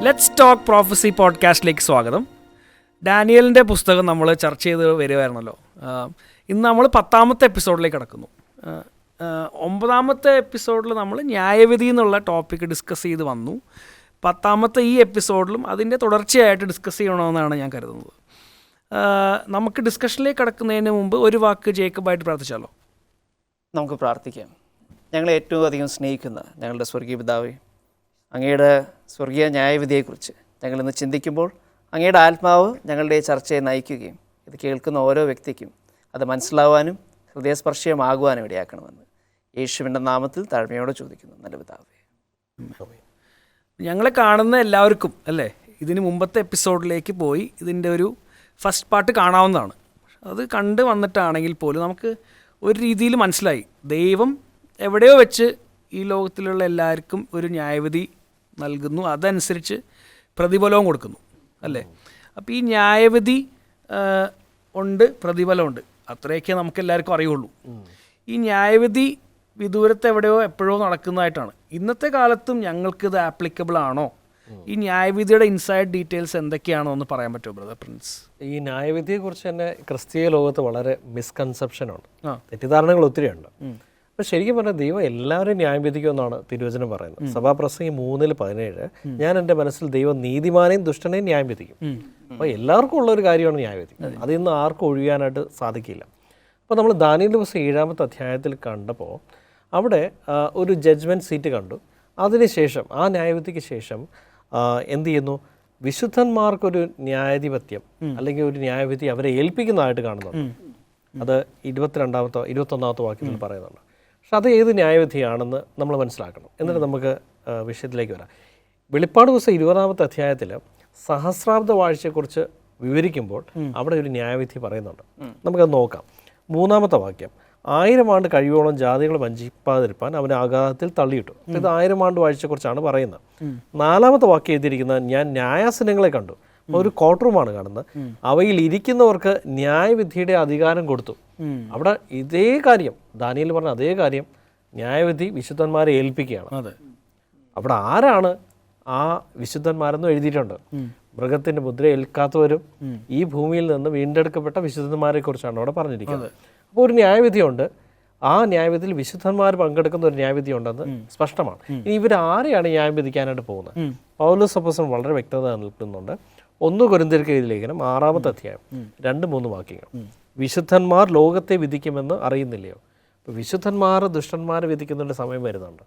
Let's talk prophecy പോഡ്കാസ്റ്റിലേക്ക് സ്വാഗതം. ഡാനിയലിൻ്റെ പുസ്തകം നമ്മൾ ചർച്ച ചെയ്ത് വരുമായിരുന്നല്ലോ. ഇന്ന് നമ്മൾ 10ാമത്തെ എപ്പിസോഡിലേക്ക് കടക്കുന്നു. 9ാമത്തെ എപ്പിസോഡിൽ നമ്മൾ ന്യായവിധി എന്നുള്ള ടോപ്പിക്ക് ഡിസ്കസ് ചെയ്ത് വന്നു. 10ാമത്തെ ഈ എപ്പിസോഡിലും അതിൻ്റെ തുടർച്ചയായിട്ട് ഡിസ്കസ് ചെയ്യണമെന്നാണ് ഞാൻ കരുതുന്നത്. നമുക്ക് ഡിസ്കഷനിലേക്ക് കടക്കുന്നതിന് മുമ്പ് ഒരു വാക്ക് ജേക്കബായിട്ട് പ്രാർത്ഥിച്ചാലോ? നമുക്ക് പ്രാർത്ഥിക്കാം. ഞങ്ങളെ ഏറ്റവും അധികം സ്നേഹിക്കുന്ന ഞങ്ങളുടെ സ്വർഗീയ പിതാവേ, അങ്ങയുടെ സ്വർഗീയ ന്യായവിധിയെക്കുറിച്ച് ഞങ്ങളിന്ന് ചിന്തിക്കുമ്പോൾ അങ്ങയുടെ ആത്മാവ് ഞങ്ങളുടെ ചർച്ചയെ നയിക്കുകയും ഇത് കേൾക്കുന്ന ഓരോ വ്യക്തിക്കും അത് മനസ്സിലാവാനും ഹൃദയസ്പർശീയമാകുവാനും ഇടയാക്കണമെന്ന് യേശുവിൻ്റെ നാമത്തിൽ താഴ്മയോടെ ചോദിക്കുന്നു, നല്ല പിതാവേ. ഞങ്ങളെ കാണുന്ന എല്ലാവർക്കും അല്ലേ, ഇതിന് മുമ്പത്തെ എപ്പിസോഡിലേക്ക് പോയി ഇതിൻ്റെ ഒരു ഫസ്റ്റ് പാർട്ട് കാണാവുന്നതാണ്. അത് കണ്ട് വന്നിട്ടാണെങ്കിൽ പോലും നമുക്ക് ഒരു രീതിയിൽ മനസ്സിലായി, ദൈവം എവിടെയോ വെച്ച് ഈ ലോകത്തിലുള്ള എല്ലാവർക്കും ഒരു ന്യായവിധി നൽകുന്നു, അതനുസരിച്ച് പ്രതിഫലവും കൊടുക്കുന്നു അല്ലേ. അപ്പോൾ ഈ ന്യായവിധി ഉണ്ട്, പ്രതിഫലമുണ്ട്, അത്രയൊക്കെ നമുക്ക് എല്ലാവർക്കും അറിയുള്ളൂ. ഈ ന്യായവിധി വിദൂരത്ത് എവിടെയോ എപ്പോഴോ നടക്കുന്നതായിട്ടാണ്. ഇന്നത്തെ കാലത്തും ഞങ്ങൾക്കിത് ആപ്ലിക്കബിൾ ആണോ? ഈ ന്യായവിധിയുടെ ഇൻസൈഡ് ഡീറ്റെയിൽസ് എന്തൊക്കെയാണോ എന്ന് പറയാൻ പറ്റുമോ ബ്രദർ പ്രിൻസ്? ഈ ന്യായവിധിയെക്കുറിച്ച് തന്നെ ക്രിസ്തീയ ലോകത്ത് വളരെ മിസ്കൺസെപ്ഷനുണ്ട്, തെറ്റിദ്ധാരണകൾ ഒത്തിരിയുണ്ട്. അപ്പോൾ ശരിക്കും പറഞ്ഞാൽ ദൈവം എല്ലാവരും ന്യായം വിധിക്കുമെന്നാണ് തിരുവചനം പറയുന്നത്. സഭാപ്രസംഗി 3:17 ഞാൻ എൻ്റെ മനസ്സിൽ ദൈവം നീതിമാനെയും ദുഷ്ടനെയും ന്യായം വിധിക്കും. അപ്പോൾ എല്ലാവർക്കും ഉള്ളൊരു കാര്യമാണ് ന്യായവിധി, അതിൽ നിന്ന് ആർക്കും ഒഴിയാനായിട്ട് സാധിക്കില്ല. അപ്പോൾ നമ്മൾ ദാനിയേൽ പുസ്തകം 7ാമത്തെ അധ്യായത്തിൽ കണ്ടപ്പോൾ അവിടെ ഒരു ജഡ്ജ്മെൻറ്റ് സീറ്റ് കണ്ടു. അതിനുശേഷം ആ ന്യായവിധിക്ക് ശേഷം എന്ത് ചെയ്യുന്നു? വിശുദ്ധന്മാർക്കൊരു ന്യായാധിപത്യം അല്ലെങ്കിൽ ഒരു ന്യായവിധി അവരെ ഏൽപ്പിക്കുന്നതായിട്ട് കാണുന്നുണ്ട്. അത് 21ാമത്തെ വാക്യത്തിൽ പറയുന്നുണ്ട്. പക്ഷെ അത് ഏത് ന്യായവിധിയാണെന്ന് നമ്മൾ മനസ്സിലാക്കണം. എന്നിട്ട് നമുക്ക് വിഷയത്തിലേക്ക് വരാം. വെളിപ്പാട് പുസ്തകം 20ാമത്തെ അധ്യായത്തിൽ സഹസ്രാബ്ദ വാഴ്ചയെക്കുറിച്ച് വിവരിക്കുമ്പോൾ അവിടെ ഒരു ന്യായവിധി പറയുന്നുണ്ട്. നമുക്കത് നോക്കാം. 3ാമത്തെ വാക്യം, 1000 ആണ്ട് കഴിയോളം ജാതികൾ വഞ്ചിപ്പാതിരിപ്പാൻ അവനെ ആഘാതത്തിൽ തള്ളിയിട്ടു. ഇത് 1000 ആണ്ട് വാഴ്ചയെക്കുറിച്ചാണ് പറയുന്നത്. 4ാമത്തെ വാക്യം എഴുതിയിരിക്കുന്നത്, ഞാൻ ന്യായാസനങ്ങളെ കണ്ടു. ഒരു കോർട്ട് റൂമാണ് കാണുന്നത്. അവയിൽ ഇരിക്കുന്നവർക്ക് ന്യായവിധിയുടെ അധികാരം കൊടുത്തു. അവിടെ ഇതേ കാര്യം ദാനിയേൽ പറഞ്ഞ അതേ കാര്യം ന്യായവിധി വിശുദ്ധന്മാരെ ഏൽപ്പിക്കുകയാണ്. അവിടെ ആരാണ് ആ വിശുദ്ധന്മാരെന്ന് എഴുതിയിട്ടുണ്ട്. മൃഗത്തിന്റെ മുദ്ര ഏൽക്കാത്തവരും ഈ ഭൂമിയിൽ നിന്ന് വീണ്ടെടുക്കപ്പെട്ട വിശുദ്ധന്മാരെ കുറിച്ചാണ് അവിടെ പറഞ്ഞിരിക്കുന്നത്. അപ്പോൾ ഒരു ന്യായവിധിയുണ്ട്. ആ ന്യായവിധിയിൽ വിശുദ്ധന്മാർ പങ്കെടുക്കുന്ന ഒരു ന്യായവിധി ഉണ്ടെന്ന് സ്പഷ്ടമാണ്. ഇനി ഇവരാരെയാണ് ന്യായം വിധിക്കാനായിട്ട് പോകുന്നത്? പൗലോസ് അപ്പോസ്തലൻ വളരെ വ്യക്തത നൽകുന്നുണ്ട്. 1 കൊരിന്ത്യർക്ക് എഴുതിയ ലേഖനം 6ാമത്തെ അധ്യായം 2-3 വാക്യങ്ങൾ. വിശുദ്ധന്മാർ ലോകത്തെ വിധിക്കുമെന്ന് അറിയുന്നില്ലയോ? അപ്പോൾ വിശുദ്ധന്മാർ ദുഷ്ടന്മാരെ വിധിക്കുന്നതിൻ്റെ സമയം വരുന്നുണ്ട്.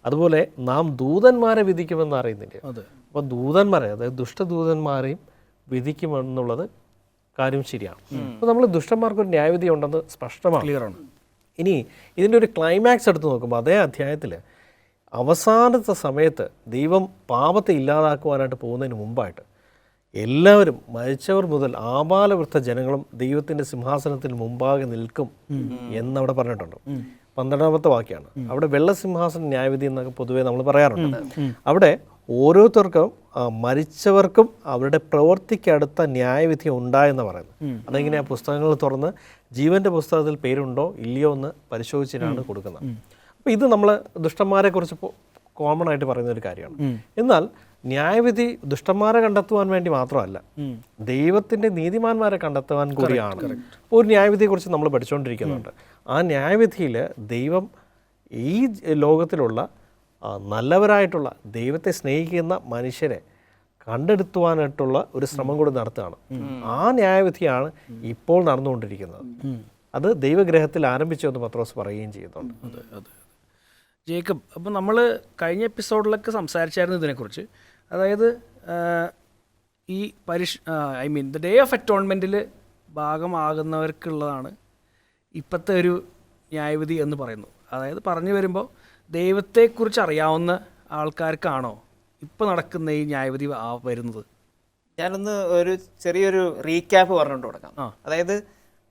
അതുപോലെ നാം ദൂതന്മാരെ വിധിക്കുമെന്ന് അറിയുന്നില്ലയോ? അപ്പോൾ ദൂതന്മാരെ, അതായത് ദുഷ്ടദൂതന്മാരെയും വിധിക്കുമെന്നുള്ളത് കാര്യം ശരിയാണ്. അപ്പോൾ നമ്മൾ ദുഷ്ടന്മാർക്കൊരു ന്യായവിധി ഉണ്ടെന്ന് സ്പഷ്ടമാണ്, ക്ലിയറാണ്. ഇനി ഇതിൻ്റെ ഒരു ക്ലൈമാക്സ് എടുത്ത് നോക്കുമ്പോൾ അതേ അധ്യായത്തിൽ അവസാനത്തെ സമയത്ത് ദൈവം പാപത്തെ ഇല്ലാതാക്കുവാനായിട്ട് പോകുന്നതിന് മുമ്പായിട്ട് എല്ലാവരും, മരിച്ചവർ മുതൽ ആബാലവൃദ്ധ ജനങ്ങളും ദൈവത്തിൻ്റെ സിംഹാസനത്തിന് മുമ്പാകെ നിൽക്കും എന്നവിടെ പറഞ്ഞിട്ടുണ്ട്. 12ാമത്തെ വാക്യമാണ്. അവിടെ വെള്ളസിംഹാസന ന്യായവിധി എന്നൊക്കെ പൊതുവേ നമ്മൾ പറയാറുണ്ട്. അവിടെ ഓരോരുത്തർക്കും മരിച്ചവർക്കും അവരുടെ പ്രവൃത്തിക്കടുത്ത ന്യായവിധി ഉണ്ടായെന്ന് പറയുന്നത്. അതെങ്ങനെയാ? പുസ്തകങ്ങൾ തുറന്ന് ജീവന്റെ പുസ്തകത്തിൽ പേരുണ്ടോ ഇല്ലയോ എന്ന് പരിശോധിച്ചിട്ടാണ് കൊടുക്കുന്നത്. അപ്പോൾ ഇത് നമ്മൾ ദുഷ്ടന്മാരെ കുറിച്ച് കോമൺ ആയിട്ട് പറയുന്ന ഒരു കാര്യമാണ്. എന്നാൽ ന്യായവിധി ദുഷ്ടന്മാരെ കണ്ടെത്തുവാൻ വേണ്ടി മാത്രമല്ല, ദൈവത്തിന്റെ നീതിമാന്മാരെ കണ്ടെത്തുവാൻ കൂടിയാണ്. ഒരു ന്യായവിധിയെക്കുറിച്ച് നമ്മൾ പഠിച്ചുകൊണ്ടിരിക്കുന്നുണ്ട്. ആ ന്യായവിധിയിൽ ദൈവം ഈ ലോകത്തിലുള്ള നല്ലവരായിട്ടുള്ള ദൈവത്തെ സ്നേഹിക്കുന്ന മനുഷ്യരെ കണ്ടെടുത്തുവാനായിട്ടുള്ള ഒരു ശ്രമം കൂടി നടത്തുകയാണ്. ആ ന്യായവിധിയാണ് ഇപ്പോൾ നടന്നുകൊണ്ടിരിക്കുന്നത്. അത് ദൈവഗ്രഹത്തിൽ ആരംഭിച്ചു എന്ന് പത്രോസ് പറയുകയും ചെയ്യുന്നുണ്ട്. ജേക്കബ്, അപ്പം നമ്മൾ കഴിഞ്ഞ എപ്പിസോഡിലൊക്കെ സംസാരിച്ചായിരുന്നു ഇതിനെക്കുറിച്ച്. അതായത് ഈ ദ ഡേ ഓഫ് അറ്റോൺമെൻറ്റിൽ ഭാഗമാകുന്നവർക്കുള്ളതാണ് ഇപ്പോഴത്തെ ഒരു ന്യായവിധി എന്ന് പറയുന്നു. അതായത് പറഞ്ഞു വരുമ്പോൾ ദൈവത്തെക്കുറിച്ച് അറിയാവുന്ന ആൾക്കാർക്കാണോ ഇപ്പോൾ നടക്കുന്ന ഈ ന്യായവിധി വരുന്നത്? ഞാനൊന്ന് ഒരു ചെറിയൊരു റീക്യാപ്പ് പറഞ്ഞുകൊണ്ട് തുടങ്ങാം. അതായത്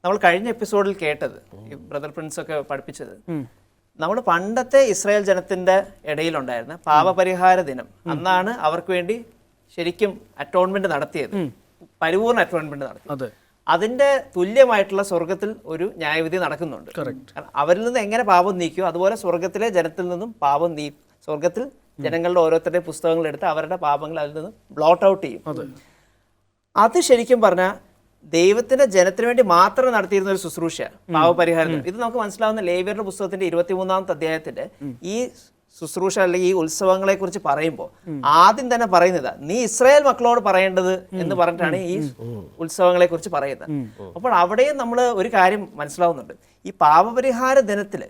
നമ്മൾ കഴിഞ്ഞ എപ്പിസോഡിൽ കേട്ടത്, ഈ ബ്രദർ പ്രിൻസ് ഒക്കെ പഠിപ്പിച്ചത്, നമ്മൾ പണ്ടത്തെ ഇസ്രായേൽ ജനത്തിന്റെ ഇടയിലുണ്ടായിരുന്ന പാപപരിഹാര ദിനം, അന്നാണ് അവർക്ക് വേണ്ടി ശരിക്കും അറ്റോൺമെന്റ് നടത്തിയത്, പരിപൂർണ അറ്റോൺമെന്റ് നടത്തിയത്. അതിന്റെ തുല്യമായിട്ടുള്ള സ്വർഗത്തിൽ ഒരു ന്യായവിധി നടക്കുന്നുണ്ട്. അവരിൽ നിന്ന് എങ്ങനെ പാപം നീക്കിയോ അതുപോലെ സ്വർഗത്തിലെ ജനത്തിൽ നിന്നും സ്വർഗത്തിൽ ജനങ്ങളുടെ ഓരോരുത്തരുടെയും പുസ്തകങ്ങൾ എടുത്ത് അവരുടെ പാപങ്ങൾ അതിൽ നിന്ന് ബ്ലോട്ട് ഔട്ട് ചെയ്യും. അത് ശരിക്കും പറഞ്ഞാൽ ദൈവത്തിന്റെ ജനത്തിന് വേണ്ടി മാത്രം നടത്തിയിരുന്ന ഒരു ശുശ്രൂഷ പാവപരിഹാരം. ഇത് നമുക്ക് മനസ്സിലാവുന്ന ലേവ്യരുടെ പുസ്തകത്തിന്റെ 23-ാമത്തെ അധ്യായത്തിന്റെ ഈ ശുശ്രൂഷ അല്ലെങ്കിൽ ഈ ഉത്സവങ്ങളെ കുറിച്ച് പറയുമ്പോൾ ആദ്യം തന്നെ പറയുന്നത് നീ ഇസ്രായേൽ മക്കളോട് പറയേണ്ടത് എന്ന് പറഞ്ഞിട്ടാണ് ഈ ഉത്സവങ്ങളെ കുറിച്ച് പറയുന്നത്. അപ്പോൾ അവിടെയും നമ്മൾ ഒരു കാര്യം മനസ്സിലാവുന്നുണ്ട്, ഈ പാപപരിഹാര ദിനത്തില്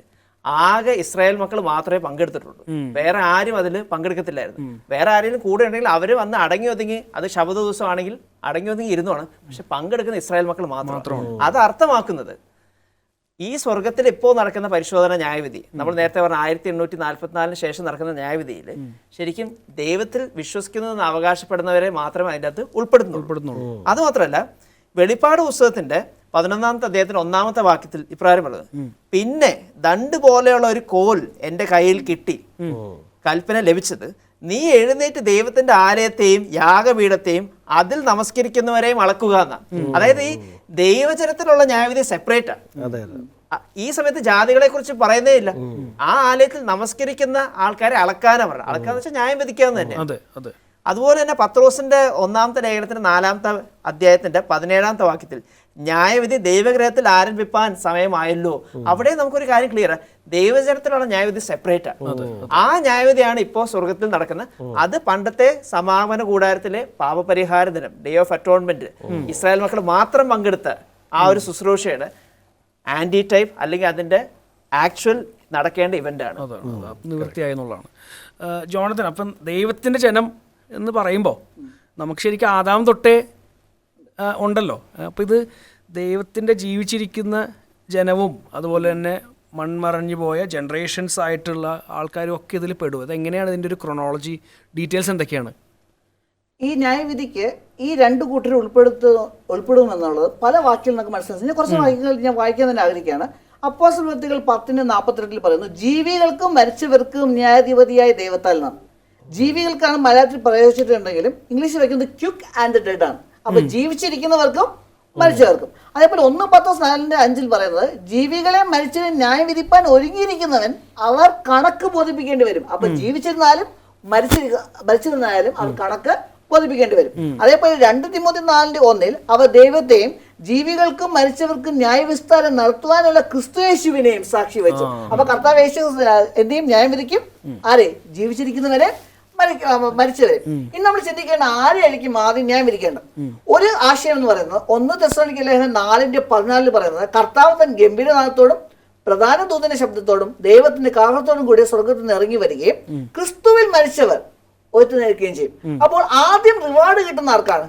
ആകെ ഇസ്രായേൽ മക്കൾ മാത്രമേ പങ്കെടുത്തിട്ടുള്ളൂ. വേറെ ആരും അതിൽ പങ്കെടുക്കത്തില്ലായിരുന്നു. വേറെ ആരെങ്കിലും കൂടെ ഉണ്ടെങ്കിൽ അവർ വന്ന് അടങ്ങി ഒതുങ്ങി, അത് ശബദ ദിവസമാണെങ്കിൽ അടങ്ങി ഒതുങ്ങി ഇരുന്നുമാണ്. പക്ഷെ പങ്കെടുക്കുന്ന ഇസ്രായേൽ മക്കൾ മാത്രമാണ്. അത് അർത്ഥമാക്കുന്നത് ഈ സ്വർഗത്തിൽ ഇപ്പോൾ നടക്കുന്ന പരിശോധന ന്യായവിധി, നമ്മൾ നേരത്തെ പറഞ്ഞ 1844 ശേഷം നടക്കുന്ന ന്യായവിധിയിൽ ശരിക്കും ദൈവത്തിൽ വിശ്വസിക്കുന്നതെന്ന് അവകാശപ്പെടുന്നവരെ മാത്രമേ അതിൻ്റെ അകത്ത് ഉൾപ്പെടുന്നുള്ളൂ. അത് മാത്രമല്ല, വെളിപ്പാട് പുസ്തകത്തിന്റെ 11-ാമത്തെ അധ്യായത്തിന്റെ 1-ാമത്തെ വാക്യത്തിൽ ഇപ്രകാരം പറയുന്നത്, പിന്നെ ദണ്ട് പോലെയുള്ള ഒരു കോൽ എൻ്റെ കയ്യിൽ കിട്ടി, കൽപ്പന ലഭിച്ചത് നീ എഴുന്നേറ്റ് ദൈവത്തിന്റെ ആലയത്തെയും യാഗപീഠത്തെയും അതിൽ നമസ്കരിക്കുന്നവരെയും അളക്കുക എന്നാണ്. അതായത് ഈ ദൈവജനത്തിലുള്ള ന്യായവിധി സെപ്പറേറ്റ് ആണ്. ഈ സമയത്ത് ജാതികളെ കുറിച്ച് പറയുന്നേ ഇല്ല. ആ ആലയത്തിൽ നമസ്കരിക്കുന്ന ആൾക്കാരെ അളക്കാനാണ് പറഞ്ഞത്. അളക്കാന്ന് വെച്ചാൽ ന്യായം വിധിക്കാന്ന് തന്നെ. അതുപോലെ തന്നെ പത്രോസിന്റെ 1-ാമത്തെ ലേഖനത്തിന്റെ 4-ാമത്തെ അധ്യായത്തിന്റെ 17-ാമത്തെ വാക്യത്തിൽ ന്യായവിധി ദൈവഗ്രഹത്തിൽ ആരംഭിപ്പാൻ സമയമായല്ലോ. അവിടെ നമുക്കൊരു കാര്യം ക്ലിയർ, ദൈവജനത്തിലുള്ള ന്യായവിധി സെപ്പറേറ്റ് ആണ്. ആ ന്യായവിധിയാണ് ഇപ്പോൾ സ്വർഗത്തിൽ നടക്കുന്നത്. അത് പണ്ടത്തെ സമാപന കൂടാരത്തിലെ പാപപരിഹാര ദിനം, ഡേ ഓഫ് അറ്റോൺമെന്റ്, ഇസ്രായേൽ മക്കൾ മാത്രം പങ്കെടുത്ത ആ ഒരു ശുശ്രൂഷയാണ് ആന്റി ടൈപ്പ്, അല്ലെങ്കിൽ അതിന്റെ ആക്ച്വൽ നടക്കേണ്ട ഇവന്റ് ആണ്. നിവൃത്തിയായെന്നുള്ളതാണ് ജോണത്തൻ. അപ്പം ദൈവത്തിന്റെ ജനം എന്ന് പറയുമ്പോൾ നമുക്ക് ശരിക്കും ആദാം തൊട്ടേ ഉണ്ടല്ലോ. അപ്പോൾ ഇത് ദൈവത്തിൻ്റെ ജീവിച്ചിരിക്കുന്ന ജനവും അതുപോലെ തന്നെ മൺമറഞ്ഞു പോയ ജനറേഷൻസ് ആയിട്ടുള്ള ആൾക്കാരും ഒക്കെ ഇതിൽ പെടും. അതെങ്ങനെയാണ് ഇതിൻ്റെ ഒരു ക്രൊണോളജി, ഡീറ്റെയിൽസ് എന്തൊക്കെയാണ്? ഈ ന്യായവിധിക്ക് ഈ രണ്ട് കൂട്ടർ ഉൾപ്പെടുമെന്നുള്ളത് പല വാക്യങ്ങൾ നമുക്ക് മനസ്സിലാക്കി. കുറച്ച് വാക്യങ്ങൾ ഞാൻ വായിക്കാൻ തന്നെ ആഗ്രഹിക്കുകയാണ്. അപ്പോസ്തലപ്രവൃത്തികൾ 10:42 പറയുന്നു, ജീവികൾക്കും മരിച്ചവർക്കും ന്യായാധിപതിയായ ദൈവത്താൽ നാം. ജീവികൾക്കാണ് മലയാളത്തിൽ പ്രയോഗിച്ചിട്ടുണ്ടെങ്കിലും ഇംഗ്ലീഷിൽ വയ്ക്കുന്നത് ക്യുക്ക് ആൻഡ് ഡെഡ് ആണ്. അപ്പൊ ജീവിച്ചിരിക്കുന്നവർക്കും മരിച്ചവർക്കും. അതേപോലെ 1 പറയുന്നത്, ജീവികളെ മരിച്ചവരെ ന്യായം വിധിപ്പാൻ ഒരുങ്ങിയിരിക്കുന്നവൻ അവർ കണക്ക് ബോധിപ്പിക്കേണ്ടി വരും. അപ്പൊ ജീവിച്ചിരുന്നാലും മരിച്ചിരുന്നാലും അവർ കണക്ക് ബോധിപ്പിക്കേണ്ടി വരും. അതേപോലെ 2 തിമോത്തി 4:1 അവർ ദൈവത്തെയും ജീവികൾക്കും മരിച്ചവർക്കും ന്യായവിസ്താരം നടത്തുവാനുള്ള ക്രിസ്തുയേശുവിനെയും സാക്ഷി വെച്ചു. അപ്പൊ കർത്താവ് യേശു എന്തെയും ന്യായം വിധിക്കും? ആരെ? ജീവിച്ചിരിക്കുന്നവരെ, മരിച്ചവരെ. ഇനി നമ്മൾ ചിന്തിക്കേണ്ട ആരെയായിരിക്കും ആദ്യം ന്യായം വിധിക്കേണ്ടത്? ഒരു ആശയം എന്ന് പറയുന്നത് 1 തെസ്സലോനിക്ക ലേഖനം 4:14 പറയുന്നത്, കർത്താവ് തൻ ഗംഭീരനാഥത്തോടും പ്രധാന ദൂതന്റെ ശബ്ദത്തോടും ദൈവത്തിന്റെ കാഹളത്തോടും കൂടി സ്വർഗത്തിൽ നിന്ന് ഇറങ്ങി വരികയും ക്രിസ്തുവിൽ മരിച്ചവർ ഒത്തുനിൽക്കുകയും ചെയ്യും. അപ്പോൾ ആദ്യം റിവാർഡ് കിട്ടുന്ന ആർക്കാണ്?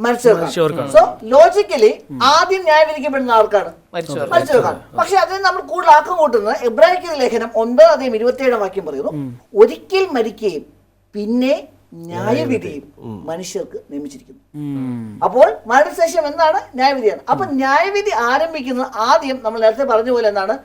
മരിച്ചവർക്കാണ്. സോ ലോജിക്കലി ആദ്യം ന്യായം വിധിക്കപ്പെടുന്ന ആൾക്കാണ്? മരിച്ചവർക്കാണ്. പക്ഷെ അതിന് നമ്മൾ കൂടുതൽ ആക്കം കൂട്ടുന്നത് എബ്രായ ലേഖനം 9:27 വാക്യം പറയുന്നു, ഒരിക്കൽ മരിക്കുകയും പിന്നെ ന്യായവിധിയും മനുഷ്യർക്ക് നിയമിച്ചിരിക്കുന്നു. അപ്പോൾ മരണശേഷം എന്താണ്? ന്യായവിധിയാണ്. അപ്പൊ ന്യായവിധി ആരംഭിക്കുന്നത് ആദ്യം നമ്മൾ നേരത്തെ പറഞ്ഞ പോലെ എന്താണ്?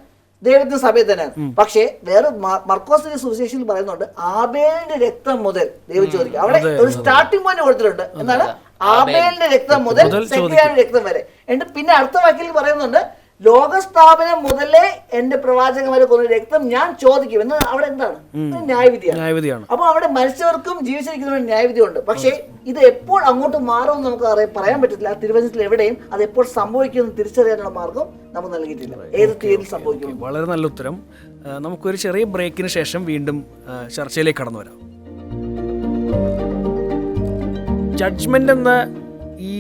ദൈവത്തിന്റെ സഭയിൽ തന്നെയാണ്. പക്ഷേ വേറെ മർക്കോസിന്റെ സുവിശേഷത്തിൽ പറയുന്നുണ്ട്, ആബേലിന്റെ രക്തം മുതൽ ദൈവം ചോദിക്കും. അവിടെ ഒരു സ്റ്റാർട്ടിംഗ് പോയിന്റ് കൊടുത്തിട്ടുണ്ട്. എന്താണ്? ആബേലിന്റെ രക്തം മുതൽ സെക്രിയാന്റെ രക്തം വരെ. എന്നിട്ട് പിന്നെ അടുത്ത വാക്കിൽ പറയുന്നുണ്ട്, ലോകസ്ഥാപനം മുതലേ എന്റെ പ്രവാചകന്മാരെ കൊന്ന രക്തം ഞാൻ ചോദിക്കും എന്ന്. അവിടെ എന്താണ്? ന്യായവിധിയാണ്. അപ്പൊ അവിടെ മരിച്ചവർക്കും ജീവിച്ചിരിക്കുന്നവരും ന്യായവിധി ഉണ്ട്. പക്ഷേ ഇത് എപ്പോൾ അങ്ങോട്ട് മാറുമെന്ന് നമുക്ക് പറയാൻ പറ്റത്തില്ല. തിരുവചനത്തിൽ എവിടെയും അത് എപ്പോൾ സംഭവിക്കുമെന്ന് തിരിച്ചറിയാനുള്ള മാർഗം നമുക്ക് നൽകിയിട്ടില്ല. ഏത് തീയതി സംഭവിക്കും? വളരെ നല്ല ഉത്തരം. നമുക്കൊരു ചെറിയ ബ്രേക്കിന് ശേഷം വീണ്ടും ചർച്ചയിലേക്ക് കടന്നു വരാം. ജഡ്ജ്മെന്റ് എന്ന ഈ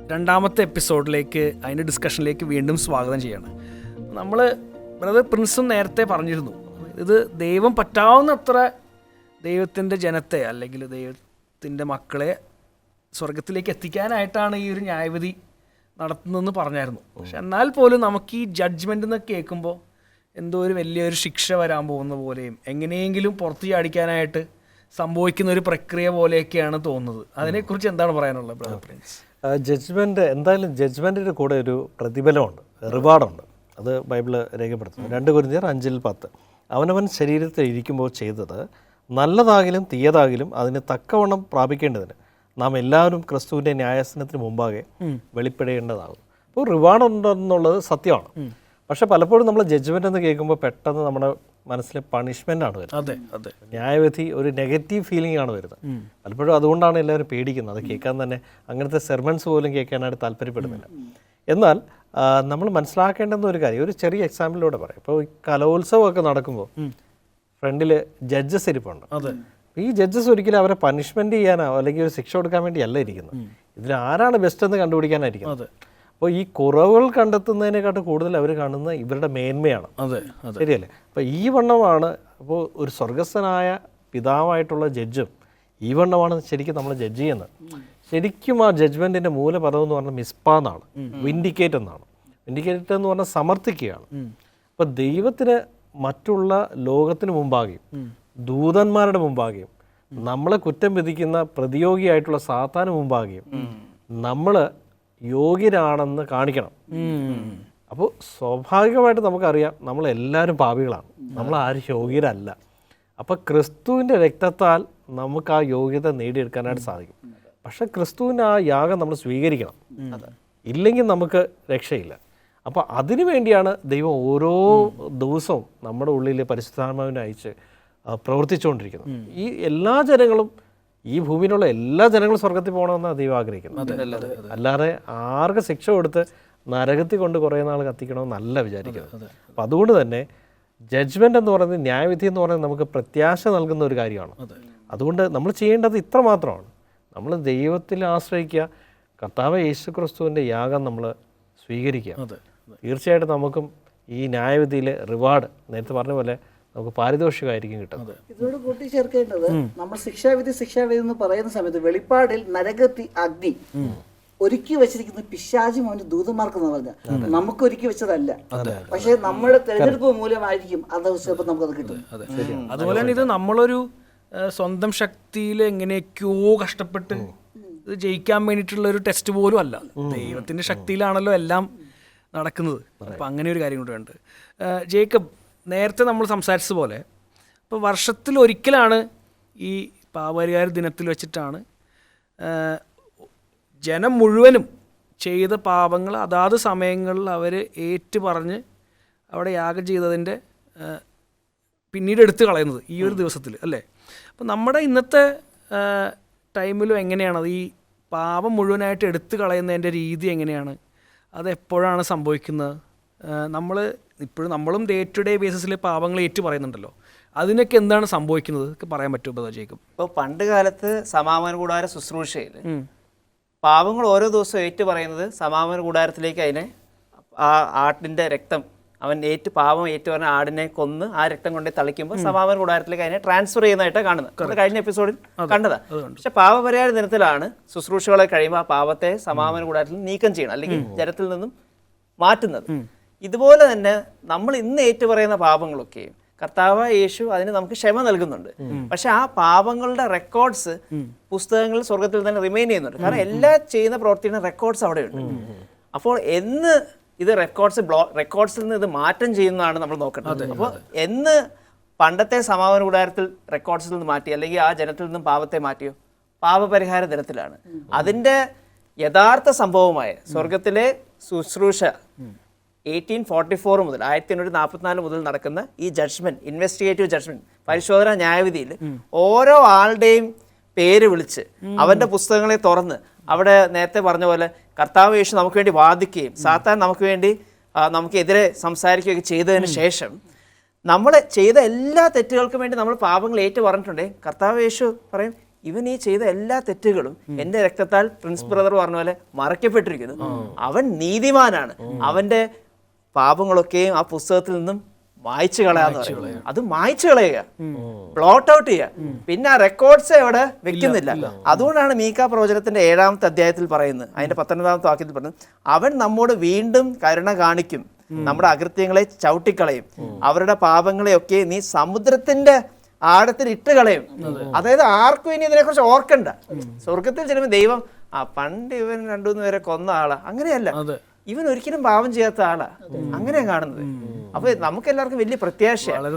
2ാമത്തെ എപ്പിസോഡിലേക്ക്, അതിൻ്റെ ഡിസ്കഷനിലേക്ക് വീണ്ടും സ്വാഗതം ചെയ്യാണ്. നമ്മൾ ബ്രദർ പ്രിൻസും നേരത്തെ പറഞ്ഞിരുന്നു, ഇത് ദൈവം പറ്റാവുന്നത്ര ദൈവത്തിൻ്റെ ജനത്തെ അല്ലെങ്കിൽ ദൈവത്തിൻ്റെ മക്കളെ സ്വർഗത്തിലേക്ക് എത്തിക്കാനായിട്ടാണ് ഈ ഒരു ന്യായവിധി നടത്തുന്നതെന്ന് പറഞ്ഞായിരുന്നു. പക്ഷെ എന്നാൽ പോലും നമുക്ക് ഈ ജഡ്ജ്മെൻ്റ് എന്ന് കേൾക്കുമ്പോൾ എന്തോ ഒരു വലിയൊരു ശിക്ഷ വരാൻ പോകുന്ന പോലെയും എങ്ങനെയെങ്കിലും പുറത്തു ചാടിക്കാനായിട്ട് സംഭവിക്കുന്ന ഒരു പ്രക്രിയ പോലെയൊക്കെയാണ് തോന്നുന്നത്. അതിനെക്കുറിച്ച് എന്താണ് പറയാനുള്ളത് ബ്രദർ പ്രിൻസ്? ജഡ്ജ്മെൻറ്റ്, എന്തായാലും ജഡ്ജ്മെൻറ്റിൻ്റെ കൂടെ ഒരു പ്രതിഫലമുണ്ട്, റിവാർഡുണ്ട്. അത് ബൈബിള് രേഖപ്പെടുത്തുന്നു. 2 കൊരിന്ത്യർ 5:10 അവനവൻ ശരീരത്തിൽ ഇരിക്കുമ്പോൾ ചെയ്തത് നല്ലതാകിലും തീയതാകിലും അതിന് തക്കവണ്ണം പ്രാപിക്കേണ്ടതിന് നാം എല്ലാവരും ക്രിസ്തുവിൻ്റെ ന്യായാസനത്തിന് മുമ്പാകെ വെളിപ്പെടേണ്ടതാകും. അപ്പോൾ റിവാർഡ് ഉണ്ടെന്നുള്ളത് സത്യമാണ്. പക്ഷെ പലപ്പോഴും നമ്മൾ ജഡ്ജ്മെൻ്റ് എന്ന് കേൾക്കുമ്പോൾ പെട്ടെന്ന് നമ്മുടെ മനസ്സിൽ പണിഷ്മെൻ്റ് ആണ് വരുന്നത്. അതെ അതെ. ന്യായവിധി ഒരു നെഗറ്റീവ് ഫീലിംഗ് ആണ് വരുന്നത്. പലപ്പോഴും അതുകൊണ്ടാണ് എല്ലാവരും പേടിക്കുന്നത്. അത് കേൾക്കാൻ തന്നെ അങ്ങനത്തെ സെർമൺസ് പോലും കേൾക്കാനായിട്ട് താല്പര്യപ്പെടുന്നില്ല. എന്നാൽ നമ്മൾ മനസ്സിലാക്കേണ്ടുന്ന ഒരു കാര്യം, ഒരു ചെറിയ എക്സാമ്പിളിലൂടെ പറയാം. ഇപ്പോൾ ഈ കലോത്സവമൊക്കെ നടക്കുമ്പോൾ ഫ്രണ്ടിൽ ജഡ്ജസ് ഇരിപ്പുണ്ട്. ഈ ജഡ്ജസ് ഒരിക്കലും അവരെ പണിഷ്മെന്റ് ചെയ്യാനോ അല്ലെങ്കിൽ ഒരു ശിക്ഷ കൊടുക്കാൻ വേണ്ടിയല്ല ഇരിക്കുന്നത്. ഇതിൽ ആരാണ് ബെസ്റ്റ് എന്ന് കണ്ടുപിടിക്കാനായിരിക്കും. അപ്പോൾ ഈ കുറവുകൾ കണ്ടെത്തുന്നതിനെക്കാട്ടും കൂടുതൽ അവർ കാണുന്ന ഇവരുടെ മേന്മയാണ്. ശരിയല്ലേ? അപ്പോൾ ഈ വണ്ണമാണ് അപ്പോൾ ഒരു സ്വർഗസ്ഥനായ പിതാവായിട്ടുള്ള ജഡ്ജും ഈ വണ്ണമാണ് ശരിക്കും നമ്മൾ ജഡ്ജ് ചെയ്യുന്നത്. ശരിക്കും ആ ജഡ്ജ്മെൻറ്റിൻ്റെ മൂലപദം എന്ന് പറഞ്ഞാൽ മിസ്പ എന്നാണ്, വിൻഡിക്കേറ്റ് എന്നാണ്. വിൻഡിക്കേറ്റ് എന്ന് പറഞ്ഞാൽ സമർത്ഥിക്കുകയാണ്. അപ്പോൾ ദൈവത്തിന് മറ്റുള്ള ലോകത്തിന് മുമ്പാകെയും ദൂതന്മാരുടെ മുമ്പാകെയും നമ്മളെ കുറ്റം വിധിക്കുന്ന പ്രതിയോഗിയായിട്ടുള്ള സാത്താന് മുമ്പാകെയും നമ്മൾ യോഗ്യരാണെന്ന് കാണിക്കണം. അപ്പോൾ സ്വാഭാവികമായിട്ട് നമുക്കറിയാം നമ്മളെല്ലാവരും പാപികളാണ്, നമ്മൾ ആരും യോഗ്യരല്ല. അപ്പോൾ ക്രിസ്തുവിൻ്റെ രക്തത്താൽ നമുക്ക് ആ യോഗ്യത നേടിയെടുക്കാനായിട്ട് സാധിക്കും. പക്ഷെ ക്രിസ്തുവിൻ്റെ ആ യാഗം നമ്മൾ സ്വീകരിക്കണം, ഇല്ലെങ്കിൽ നമുക്ക് രക്ഷയില്ല. അപ്പോൾ അതിനു വേണ്ടിയാണ് ദൈവം ഓരോ ദിവസവും നമ്മുടെ ഉള്ളിൽ പരിശുദ്ധാത്മാവിനെ അയച്ച് പ്രവർത്തിച്ചുകൊണ്ടിരിക്കുന്നത്. ഈ എല്ലാ ജനങ്ങളും, ഈ ഭൂമിയിലുള്ള എല്ലാ ജനങ്ങളും സ്വർഗത്തിൽ പോകണമെന്നാണ് ദൈവം ആഗ്രഹിക്കുന്നത്. അല്ലാതെ ആർക്ക് ശിക്ഷ കൊടുത്ത് നരകത്തിൽ കൊണ്ട് കുറേ നാൾ കത്തിക്കണമെന്നല്ല വിചാരിക്കുന്നത്. അപ്പം അതുകൊണ്ട് തന്നെ ജഡ്ജ്മെൻ്റ് എന്ന് പറയുന്നത്, ന്യായവിധി എന്ന് പറയുന്നത് നമുക്ക് പ്രത്യാശ നൽകുന്ന ഒരു കാര്യമാണ്. അതുകൊണ്ട് നമ്മൾ ചെയ്യേണ്ടത് ഇത്ര മാത്രമാണ്, നമ്മൾ ദൈവത്തിൽ ആശ്രയിക്കുക, കർത്താവ് യേശു ക്രിസ്തുവിൻ്റെ യാഗം നമ്മൾ സ്വീകരിക്കുക. തീർച്ചയായിട്ടും നമുക്കും ഈ ന്യായവിധിയിൽ റിവാർഡ് നേരത്തെ പറഞ്ഞ പോലെ നമുക്ക് പാരിതോഷികമായിരിക്കും കിട്ടുന്നത്. ഇതിനോട് കൂട്ടിച്ചേർക്കേണ്ടത്, നമ്മൾ ശിക്ഷാവിധി എന്ന് പറയുന്ന സമയത്ത് വെളിപ്പാടിൽ നരകത്തി അഗ്നി ഒരുക്കി വെച്ചിരിക്കുന്ന പിശാചും അവന്റെ ദൂതന്മാർക്ക് എന്ന് പറഞ്ഞാൽ നമുക്ക് ഒരുക്കി വെച്ചതല്ല. പക്ഷെ നമ്മുടെ തെരഞ്ഞെടുപ്പ് മൂലമായിരിക്കും അത് ചിലപ്പോൾ നമുക്കത് കിട്ടും. അതുപോലെ തന്നെ ഇത് നമ്മളൊരു സ്വന്തം ശക്തിയിൽ എങ്ങനെയൊക്കെയോ കഷ്ടപ്പെട്ട് ഇത് ജയിക്കാൻ വേണ്ടിയിട്ടുള്ള ഒരു ടെസ്റ്റ് പോലും അല്ല. ദൈവത്തിന്റെ ശക്തിയിലാണല്ലോ എല്ലാം നടക്കുന്നത്. അപ്പം അങ്ങനെ ഒരു കാര്യം കൂടെ ഉണ്ട്. ജേക്കബ്, നേരത്തെ നമ്മൾ സംസാരിച്ചതുപോലെ ഇപ്പോൾ വർഷത്തിൽ ഒരിക്കലാണ് ഈ പാപപരിഹാര ദിനത്തിൽ വെച്ചിട്ടാണ് ജനം മുഴുവനും ചെയ്ത പാപങ്ങൾ അതാത് സമയങ്ങളിൽ അവർ ഏറ്റു പറഞ്ഞ് അവിടെ യാഗം ചെയ്തതിൻ്റെ പിന്നീട് എടുത്തു കളയുന്നത് ഈ ഒരു ദിവസത്തിൽ അല്ലേ? അപ്പം നമ്മുടെ ഇന്നത്തെ ടൈമിലും എങ്ങനെയാണത്, ഈ പാപം മുഴുവനായിട്ട് എടുത്തു കളയുന്നതിൻ്റെ രീതി എങ്ങനെയാണ്, അതെപ്പോഴാണ് സംഭവിക്കുന്നത്? നമ്മളും ഡേ ടു ഡേ ബേസിസിൽ പാപങ്ങൾ ഏറ്റു പറയുന്നുണ്ടല്ലോ, അതിനൊക്കെ എന്താണ് സംഭവിക്കുന്നത് പറയാൻ പറ്റുമോ ജേക്കബ്? ഇപ്പോൾ പണ്ട് കാലത്ത് സമാഗമന കൂടാര ശുശ്രൂഷയിൽ പാപങ്ങൾ ഓരോ ദിവസവും ഏറ്റു പറയുന്നത് സമാഗമന കൂടാരത്തിലേക്ക് അതിനെ ആ ആട്ടിൻ്റെ രക്തം പാപം ഏറ്റു പറഞ്ഞ ആടിനെ കൊന്ന് ആ രക്തം കൊണ്ടേ തളിക്കുമ്പോൾ സമാഗമന കൂടാരത്തിലേക്ക് അതിനെ ട്രാൻസ്ഫർ ചെയ്യുന്നതായിട്ടാണ് കാണുന്നത്. നമ്മൾ കഴിഞ്ഞ എപ്പിസോഡിൽ കണ്ടതാ. പക്ഷെ പാപപരിഹാര ദിനത്തിലാണ് ശുശ്രൂഷകളെ കഴിയുമ്പോൾ ആ പാപത്തെ സമാഗമന കൂടാരത്തിൽ നീക്കം ചെയ്യണം, അല്ലെങ്കിൽ ജനത്തിൽ നിന്നും മാറ്റുന്നത്. ഇതുപോലെ തന്നെ നമ്മൾ ഇന്ന് ഏറ്റുപറയുന്ന പാപങ്ങളൊക്കെയും കർത്താവ് യേശു അതിന് നമുക്ക് ക്ഷമ നൽകുന്നുണ്ട്. പക്ഷെ ആ പാപങ്ങളുടെ റെക്കോർഡ്സ് പുസ്തകങ്ങളിൽ സ്വർഗത്തിൽ തന്നെ റിമെയിൻ ചെയ്യുന്നുണ്ട്. കാരണം എല്ലാ ചെയ്യുന്ന പ്രവൃത്തിയുടെ റെക്കോർഡ്സ് അവിടെയുണ്ട്. അപ്പോൾ എന്ന് ഇത് റെക്കോർഡ്സിൽ നിന്ന് ഇത് മാറ്റം ചെയ്യുന്നതാണ് നമ്മൾ നോക്കേണ്ടത്. അപ്പോൾ എന്ന് പണ്ടത്തെ സമാഗമന കൂടാരത്തിൽ റെക്കോർഡ്സിൽ നിന്ന് മാറ്റി, അല്ലെങ്കിൽ ആ ജനത്തിൽ നിന്നും പാപത്തെ മാറ്റിയോ? പാപപരിഹാര ദിനത്തിലാണ്. അതിൻ്റെ യഥാർത്ഥ സംഭവമായ സ്വർഗത്തിലെ ശുശ്രൂഷ 1844 മുതൽ 1844 മുതൽ നടക്കുന്ന ഈ ജഡ്ജ്മെന്റ്, ഇൻവെസ്റ്റിഗേറ്റീവ് ജഡ്ജ്മെന്റ്, പരിശോധന ന്യായവിധിയിൽ ഓരോ ആളുടെയും പേര് വിളിച്ച് അവന്റെ പുസ്തകങ്ങളെ തുറന്ന് അവിടെ നേരത്തെ പറഞ്ഞ പോലെ കർത്താവ് യേശു നമുക്ക് വേണ്ടി വാദിക്കുകയും സാത്താൻ നമുക്കെതിരെ സംസാരിക്കുകയൊക്കെ ചെയ്തതിന് ശേഷം നമ്മൾ ചെയ്ത എല്ലാ തെറ്റുകൾക്കും വേണ്ടി നമ്മൾ പാപങ്ങൾ ഏറ്റു പറഞ്ഞിട്ടുണ്ടേ കർത്താവ് യേശു പറയും, ഇവൻ ഈ ചെയ്ത എല്ലാ തെറ്റുകളും എൻ്റെ രക്തത്താൽ പ്രിൻസ് ബ്രദർ പറഞ്ഞ പോലെ മറയ്ക്കപ്പെട്ടിരിക്കുന്നു. അവൻ നീതിമാനാണ്, അവന്റെ പാപങ്ങളൊക്കെയും ആ പുസ്തകത്തിൽ നിന്നും മായ്ച്ചു കളയാന്ന് പറയും. അത് മായ്ച്ചു കളയുക, ബ്ലോട്ട് ഔട്ട് ചെയ്യുക. പിന്നെ ആ റെക്കോർഡ്സ് അവിടെ വെക്കുന്നില്ല. അതുകൊണ്ടാണ് മീക്ക പ്രവചനത്തിന്റെ 7-ാമത്തെ അധ്യായത്തിൽ പറയുന്നത്, അതിന്റെ 19-ാമത്തെ വാക്യത്തിൽ പറയുന്നത്, അവൻ നമ്മോട് വീണ്ടും കരുണ കാണിക്കും, നമ്മുടെ അകൃത്യങ്ങളെ ചവിട്ടിക്കളയും, അവരുടെ പാപങ്ങളെയൊക്കെ നീ സമുദ്രത്തിന്റെ ആഴത്തിൽ ഇട്ട് കളയും. അതായത് ആർക്കും ഇനി ഇതിനെക്കുറിച്ച് ഓർക്കണ്ട. സ്വർഗത്തിൽ ചെല്ലുമ്പോൾ ദൈവം പണ്ട് ഇവൻ 2-3 പേരെ കൊന്ന ആളാ, അങ്ങനെയല്ല. ഇവൻ ഒരിക്കലും പാപം ചെയ്യാത്ത ആളാ, അങ്ങനെയാണ് കാണുന്നത്. അപ്പൊ നമുക്ക് എല്ലാവർക്കും വലിയ പ്രത്യാശയാണ്.